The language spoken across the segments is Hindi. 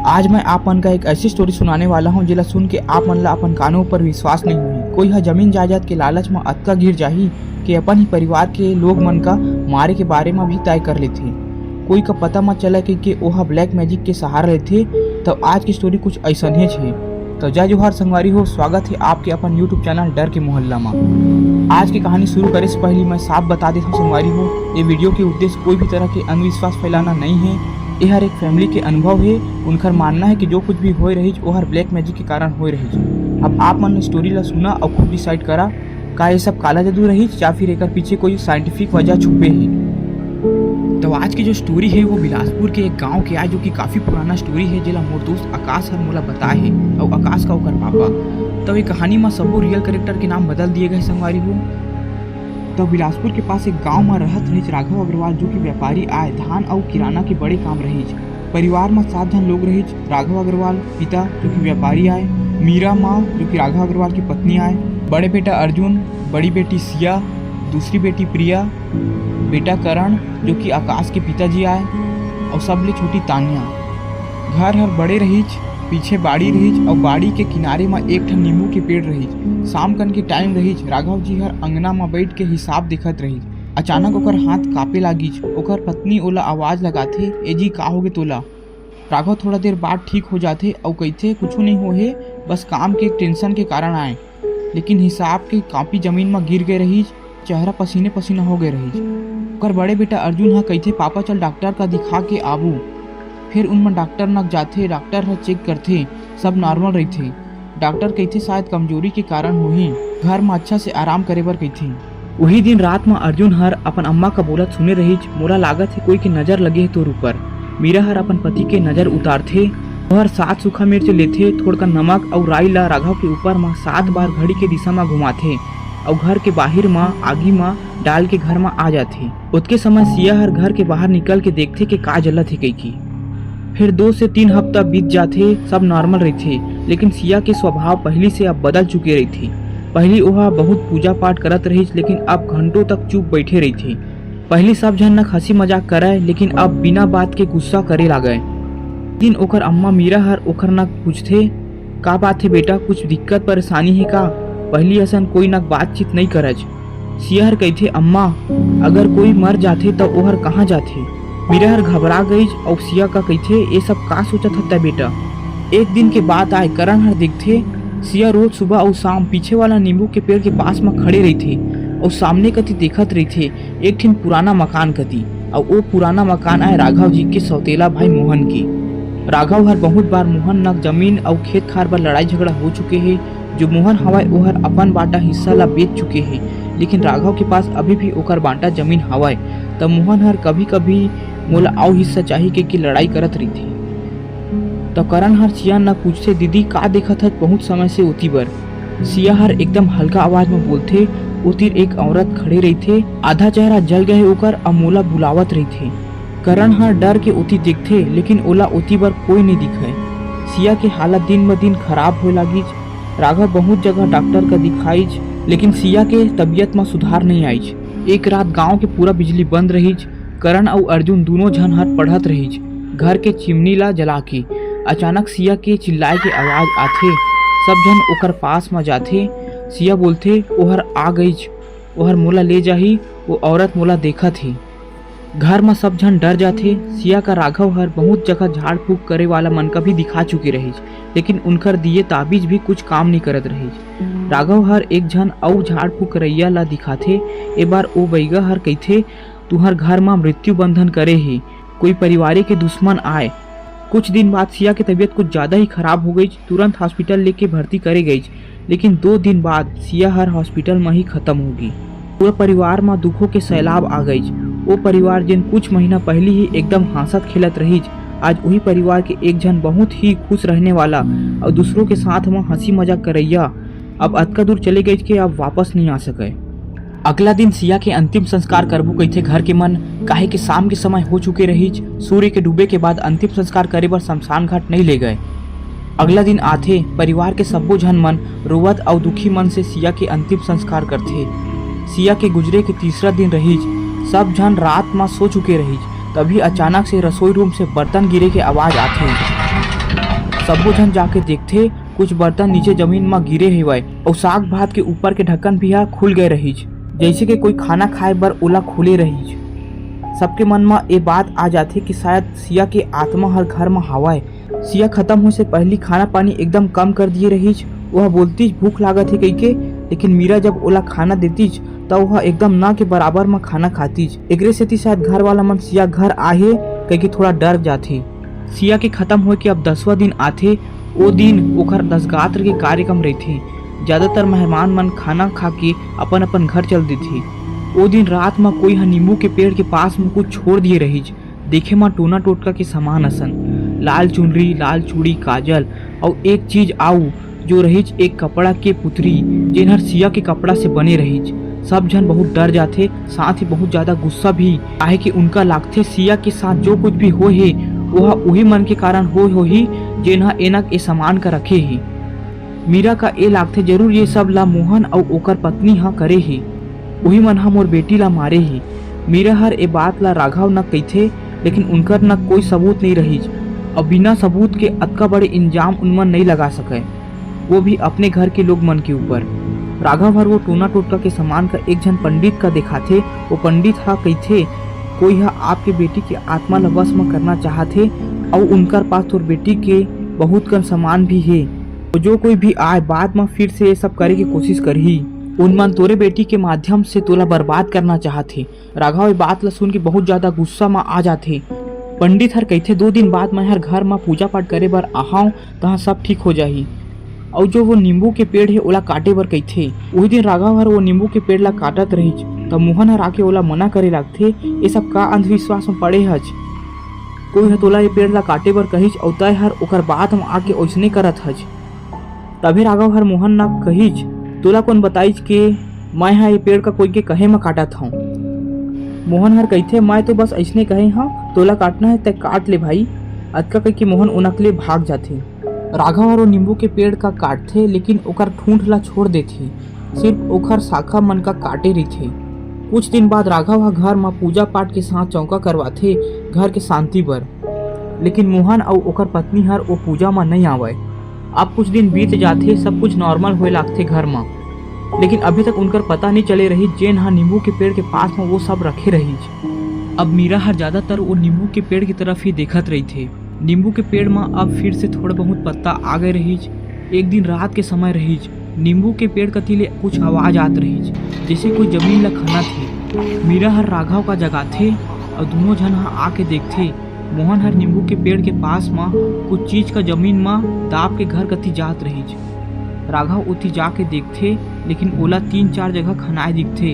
आज मैं आप मन का एक ऐसी स्टोरी सुनाने वाला हूँ जिला सुन के आप मन ला अपन कानों पर विश्वास नहीं हुई। कोई ह जमीन जायदाद के लालच में अतका गिर जाही कि अपन ही परिवार के लोग मन का मारे के बारे में भी तय कर लेथे। कोई का पता मत चला कि ओहा ब्लैक मैजिक के सहारा लेथे। तो आज की स्टोरी कुछ ऐसा ही है। तो जय जोहार संगवारी हो, स्वागत है आपके अपन यूट्यूब चैनल डर के मोहल्ला में। आज की कहानी शुरू करे से पहले मैं साफ बता देता हूँ संगवारी हो, ये वीडियो के उद्देश्य कोई भी तरह के अंधविश्वास फैलाना नहीं है। ये हर एक फैमिली के अनुभव है। उनका मानना है कि जो कुछ भी हो रही वो हर ब्लैक मैजिक के कारण हो रही। अब आप मन स्टोरी ला सुना और खुद डिसाइड करा का ये सब काला जादू रही या फिर एक पीछे कोई साइंटिफिक वजह छुपे है। तो आज की जो स्टोरी है वो बिलासपुर के एक गांव के आज, जो कि काफी पुराना स्टोरी है, जिला मोर दोस्त आकाश हर मोला बताए है और आकाश का ओकर पापा। तो ये कहानी में सबो रियल कैरेक्टर के नाम बदल दिए गए संगवारी हो। तो बिलासपुर के पास एक गांव में रहत रही राघव अग्रवाल, जो कि व्यापारी आय धान और किराना के बड़े काम रही। परिवार में 7 जन लोग रही। राघव अग्रवाल पिता, जो कि व्यापारी आय, मीरा माँ, जो कि राघव अग्रवाल की पत्नी आय, बड़े बेटा अर्जुन, बड़ी बेटी सिया, दूसरी बेटी प्रिया, बेटा करण, जो कि आकाश के पिताजी आए, और सबले छोटी तानिया। घर हर बड़े रही, पीछे बाड़ी रही और बाड़ी के किनारे में एक ठन नींबू के पेड़ रही। शाम कन के टाइम रही, राघव जी हर अंगना में बैठ के हिसाब देखत रही। अचानक ओकर हाथ कापे लागी। ओकर पत्नी ओला आवाज लगाथे, ए जी का होगे तोला। राघव थोड़ा देर बाद ठीक हो जाते और कहते कुछ नहीं हो है, बस काम के टेंशन के कारण आए। लेकिन हिसाब के कापी जमीन में गिर गए रही, चेहरा पसीने पसीना हो गए रही। ओकर बड़े बेटा अर्जुन हा कहते पापा चल डॉक्टर का दिखा के आबू। फिर उनमें डॉक्टर नक जाते, डॉक्टर हर चेक करते, सब नॉर्मल रही थे। डॉक्टर कहते शायद कमजोरी के कारण होही, घर में अच्छा से आराम करे बर कहते। वही दिन रात में अर्जुन हर अपन अम्मा का बोलत सुने रही। मोला लागत है कोई की नजर लगे है तोर ऊपर। मीरा हर अपन पति के नजर उतारथे और 7 सूखा मिर्च लेथे, थोड़ा नमक और राई ला राघव के ऊपर में 7 बार घड़ी के दिशा में घुमाथे और घर के बाहर में आगी में डाल के घर में आ जाथे। उतके समय सिया हर घर के बाहर निकल के देखते कि का जलत है कई। फिर 2 से 3 हफ्ता बीत जाते, सब नॉर्मल रही थे। लेकिन सिया के स्वभाव पहली से अब बदल चुके रही थी। पहली वह बहुत पूजा पाठ करत रही, लेकिन अब घंटों तक चुप बैठे रही थी। पहली सब जन न हंसी मजाक कराए, लेकिन अब बिना बात के गुस्सा करे लागए। दिन ओकर अम्मा मीरा हर ओकर न पूछते का बात है बेटा, कुछ दिक्कत परेशानी है का। पहली असन कोई न बातचीत नहीं करज। सिया हर कहते अम्मा अगर कोई मर जाते तो ओहर कहाँ जाते। मीरा हर घबरा गई और सिया का कहते ये सब का सोचत हता बेटा। एक दिन के बाद आए करण हर देखते सिया रोज सुबह और शाम पीछे वाला नींबू के पेड़ के पास में खड़े रही थे और सामने कति देखत रही थे एक ठिन पुराना मकान कति। और वो पुराना मकान आए राघव जी के सौतेला भाई मोहन की। राघव हर बहुत बार मोहन नक जमीन और खेत खार पर लड़ाई झगड़ा हो चुके है। जो मोहन हवाए वो हर अपन बांटा हिस्सा ला बेच चुके हैं, लेकिन राघव के पास अभी भी ओकर बांटा जमीन हवाए। तब मोहन हर कभी कभी मोला आओ हिस्सा चाहिए कि लड़ाई करत रही थी। तो करण हर सिया न पूछते दीदी का देखत है बहुत समय से उती बर। सिया हर एकदम हल्का आवाज में बोलते उतिर एक औरत खड़े रही थे, आधा चेहरा जल गए ओकर और मोला बुलावत रही थे। करण हर डर के उती देखते, लेकिन ओला उती बर कोई नहीं दिखे। सिया के हालत दिन ब दिन खराब हो लगी। राघव बहुत जगह डॉक्टर का दिखाई, लेकिन सिया के तबीयत में सुधार नहीं आई। एक रात गाँव के पूरा बिजली बंद रही। करण और अर्जुन दोनों जन हर पढ़त रही घर के चिमनी ला जला के। अचानक सिया के चिल्लाए के आवाज आथे, सब जन ओकर पास में जाथे। सिया बोलथे ओहर आ गई, ओहर मोला ले जाही, वो औरत मोला देखा थी। घर में सब जन डर जाथे। सिया का राघव हर बहुत जगह झाड़ फूक करे वाला मन का भी दिखा चुके रही, लेकिन उनकर दिए ताबीज भी कुछ काम नहीं करत रही। राघव हर एक जन और झाड़ फूक करैया ला दिखाथे। एक बार ओ बैगा हर कहथे तुहर घर में मृत्यु बंधन करे ही, कोई परिवार के दुश्मन आए। कुछ दिन बाद सिया की तबीयत कुछ ज्यादा ही खराब हो गई, तुरंत हॉस्पिटल लेके भर्ती करे गई। लेकिन 2 दिन बाद सिया हर हॉस्पिटल में ही खत्म होगी। पूरे परिवार में दुखों के सैलाब आ गई। वो परिवार जिन कुछ महीना पहले ही एकदम हंसत खेलत रही, आज वही परिवार के एक जन बहुत ही खुश रहने वाला और दूसरों के साथ में हंसी मजाक करैया अब अतका दूर चले गई कि अब वापस नहीं आ सके। अगला दिन सिया के अंतिम संस्कार करबू कहते घर के मन, काहे कि शाम के समय हो चुके रही। सूर्य के डूबे के बाद अंतिम संस्कार करे बर शमशान घाट नहीं ले गए। अगला दिन आथे परिवार के सब्बो जन मन रोवत और दुखी मन से सिया के अंतिम संस्कार करथे। सिया के गुजरे के तीसरा दिन रही, सब जन रात में सो चुके रही। तभी अचानक से रसोई रूम से बर्तन गिरे के आवाज आथे। सबो झन जाके देखथे कुछ बर्तन नीचे जमीन में गिरे हेवय और साग भात के ऊपर के ढक्कन भी खुल गए रहीच, जैसे कि कोई खाना खाए बर ओला खुले रहीच। सबके मन में ये बात आ जाथे कि शायद सिया के आत्मा हर घर में हवाए। सिया खत्म होने से पहले खाना पानी एकदम कम कर दिए रहीच। वह बोलतीच भूख लागत है कहिके, लेकिन मीरा जब ओला खाना देतीच तब वह एकदम ना के बराबर में खाना खातीच। एकरे सेती शायद घर वाला मन सिया घर आहे कहिके थोड़ा डर जाथे। सिया के खत्म होए के अब 10वां दिन आथे। ओ दिन ओखर 10 गात्र के कार्यक्रम रहथे। ज्यादातर मेहमान मन खाना खा के अपन अपन घर चल देथे। ओ दिन रात में कोई नींबू के पेड़ के पास में कुछ छोड़ दिए रहीच। देखे में टोना टोटका के समान असन, लाल चुनरी, लाल चूड़ी, काजल और एक चीज आऊ जो रहीच एक कपड़ा के पुतरी जेनहर सिया के कपड़ा से बने रहीच। सब जन बहुत डर जाते, साथ ही बहुत ज्यादा गुस्सा भी आहे कि उनका लागथे सिया के साथ जो कुछ भी हो है वह वही मन के कारण हो ही जेनहा एनक ए सामान का रखे ही। मीरा का ए लागथे जरूर ये सब ला मोहन और ओकर पत्नी हा करे ही, वही मन हा मोर बेटी ला मारे ही। मीरा हर ए बात ला राघव न कहथे, लेकिन उनकर न कोई सबूत नहीं रही और बिना सबूत के अतका बड़े इंजाम उनमन नहीं लगा सके, वो भी अपने घर के लोग मन के ऊपर। राघव हर वो टोना टोटका के समान का एक जन पंडित का दिखाथे। वो पंडित हा कहथे कोई हा आपके बेटी के आत्मा ला वश में करना चाहथे और उनकर पास तोर बेटी के बहुत कम सामान भी है। तो जो कोई भी आए बाद में फिर से ये सब करे की कोशिश करही। उनमन तोरे बेटी के माध्यम से तोला बर्बाद करना चाहथे। राघव ये बात ला सुन के बहुत ज्यादा गुस्सा में आ जाथे। पंडित हर कहथे 2 दिन बाद मैं हर घर में पूजा पाठ करे बर आहाऊं तहाँ सब ठीक हो जाही। और जो वो नींबू के पेड़ है ओला काटे बर कहथे। वही दिन राघव हर वो नींबू के पेड़ ला काटत रहीच, तब मोहन हर आके ओला मना करे लागथे। ये सब का अंधविश्वास में पड़े हज, कोई ह तोला ये पेड़ ला काटे बर कहिच और तय हर ओकर बात में आके ओइसने करत हज। तभी राघव हर मोहन ना कहिच तोला कौन बताइच के मैं हा ये पेड़ का कोई के कहे में काटत हूँ। मोहन हर कहथे मैं तो बस ऐसने कहे हाँ, तोला काटना है तय काट ले भाई। अतका कह के मोहन उनकले भाग जाथे। राघव और नींबू के पेड़ का काटथे, लेकिन ओकर ठूंठ ला छोड़ देथे, सिर्फ ओकर शाखा मन का काटे रहीथे। कुछ दिन बाद राघव हा घर में पूजा पाठ के साथ चौका करवाथे घर के शांति बर, लेकिन मोहन और ओकर पत्नी हर वो पूजा में नहीं आवे। अब कुछ दिन बीत जाते, सब कुछ नॉर्मल होए लागथे घर में, लेकिन अभी तक उनकर पता नहीं चले रही जेन हा नींबू के पेड़ के पास में वो सब रखे रही। अब मीरा हर ज्यादातर वो नींबू के पेड़ की तरफ ही देखत रही थे। नींबू के पेड़ में अब फिर से थोड़ा बहुत पत्ता आ गए रही। एक दिन रात के समय रही, नींबू के पेड़ कतीले कुछ आवाज आत रही जैसे कोई जमीन ला खाना थे। मीरा हर राघव का जगाथे और दोनों जन आके देखथे। मोहन हर नींबू के पेड़ के पास में कुछ चीज का जमीन में दाब के घर कती जात रही। राघव उती जाके देखथे, लेकिन ओला 3-4 जगह खनाए दिखथे।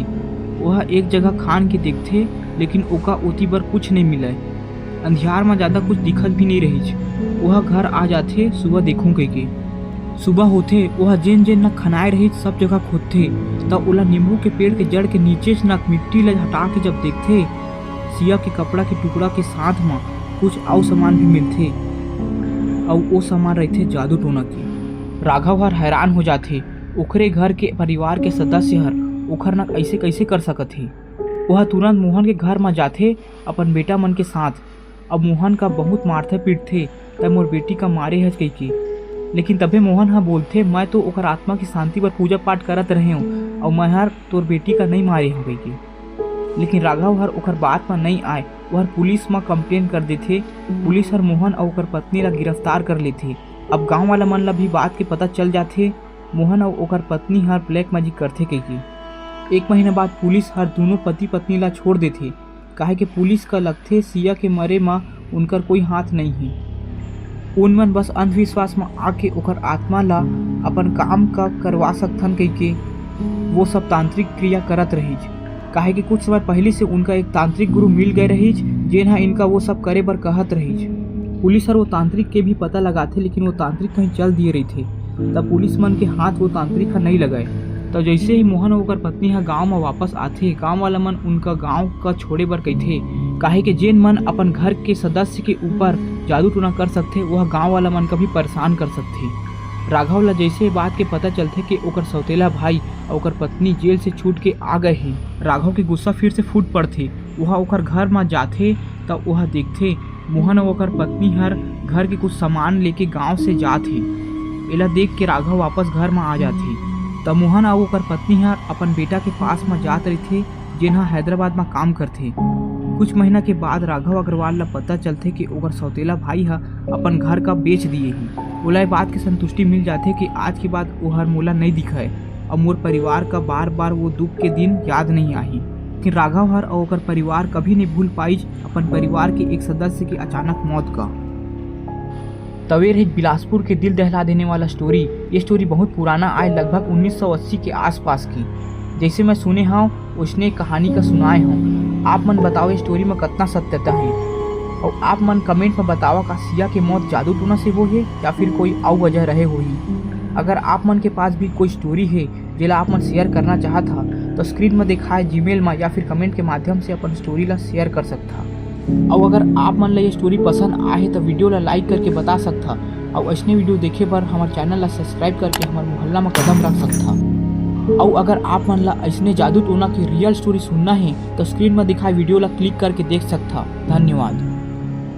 वह एक जगह खान के देखथे, लेकिन ओका उती बर कुछ नहीं मिले। अंधियार में ज्यादा कुछ दिखत भी नहीं रही। वह घर आ जाथे सुबह देखूं के। सुबह होते वह जेन जेन न खनाए रही सब जगह खोदथे, तब ओला नींबू के पेड़ के जड़ के नीचे से न मिट्टी ला हटा के जब देखथे, सिया के कपड़ा के टुकड़ा के साथ में कुछ और सामान भी मिलथे और वो सामान रहते जादू टोना के। राघव हर हैरान हो जाथे, ओखरे घर के परिवार के सदस्य हर ओखर न ऐसे कैसे कर सकत ही। वह तुरंत मोहन के घर में जाथे अपन बेटा मन के साथ। अब मोहन का बहुत मारथे पीटथे तब मोर बेटी का मारे हज कही के, लेकिन तबे मोहन हा बोलथे मैं तो ओकर आत्मा की शांति पर पूजा पाठ करत रहे हूँ और मैं हर तोर बेटी का नहीं मारे हूँ कही के। लेकिन राघव हर ओकर बात में नहीं आए। वह पुलिस में कंप्लेन कर देथे। पुलिस हर मोहन और ओकर पत्नी ला गिरफ्तार कर लेथे। अब गांव वाला मन ला भी बात के पता चल जाथे। मोहन और ओकर पत्नी हर ब्लैक मैजिक करथे कही। 1 महीना बाद पुलिस हर दोनों पति पत्नी ला छोड़ देथे, काहे कि पुलिस का लगथे सिया के मरे में उनकर कोई हाथ नहीं है। उनमन बस अंधविश्वास में आके ओकर आत्मा ला अपन काम का करवा सकथन कही के वो सब तांत्रिक क्रिया करत रही। काहे कि कुछ समय पहले से उनका एक तांत्रिक गुरु मिल गए रही जेन इनका वो सब करे बर कहत रही। पुलिस हर वो तांत्रिक के भी पता लगाथे, लेकिन वो तांत्रिक कहीं चल दिए रही थे। तब पुलिस मन के हाथ वो तांत्रिक नहीं लगाए। तो जैसे ही मोहन और पत्नी हा गांव में वापस आथे, गांव वाला मन उनका गांव का छोड़े बर कहथे, काहे कि जेन मन अपन घर के सदस्य के ऊपर जादू टोना कर सकथे वह गांव वाला मन का भी परेशान कर सकथे। राघव ला जैसे बात के पता चलते कि ओकर सौतेला भाई और ओकर पत्नी जेल से छूट के आ गए हैं, राघव के गुस्सा फिर से फूट पड़थे। वह ओकर घर में जाथे तब वह देखथे मोहन और ओकर पत्नी हर घर के कुछ सामान लेके गांव से जात हे। एला देख के राघव वापस घर में आ जाथे। तब मोहन और ओकर पत्नी हर अपन बेटा के पास में जात रहिथे जेनहा हैदराबाद में काम करथे। कुछ महीना के बाद राघव अग्रवाल ला पता चलथे कि ओकर सौतेला भाई हा अपन घर का बेच दिए ही। ओला बात के संतुष्टि मिल जाथे कि आज के बाद वो हर मोला नहीं दिखाए और मोर परिवार का बार बार वो दुख के दिन याद नहीं आही। लेकिन राघव हर और ओकर परिवार कभी नहीं भूल पाई अपन परिवार के एक सदस्य की अचानक मौत का। तवे रही बिलासपुर के दिल दहला देने वाला स्टोरी। ये स्टोरी बहुत पुराना आए, लगभग 1980 के आसपास की। जैसे मैं सुने हाँ उसने कहानी का सुनाए हूँ। आप मन बताओ ये स्टोरी में कितना सत्यता है, और आप मन कमेंट में बताओ का सिया के मौत जादू टोना से वो है या फिर कोई और वजह रहे होही। अगर आप मन के पास भी कोई स्टोरी है जिला आप मन शेयर करना चाहत हा तो स्क्रीन में दिखाए जीमेल में या फिर कमेंट के माध्यम से अपन स्टोरी ला शेयर कर सकता। और अगर आप मन ला ये स्टोरी पसंद आए तो वीडियो ला लाइक करके बता सकता, और ऐसे वीडियो देखे बर हमारे चैनल ला सब्सक्राइब करके हमारे मोहल्ला में कदम रख सकता। और अगर आप मन ला ऐसे जादू टोना की रियल स्टोरी सुनना है तो स्क्रीन में दिखाए वीडियो ला क्लिक करके देख सकता। धन्यवाद।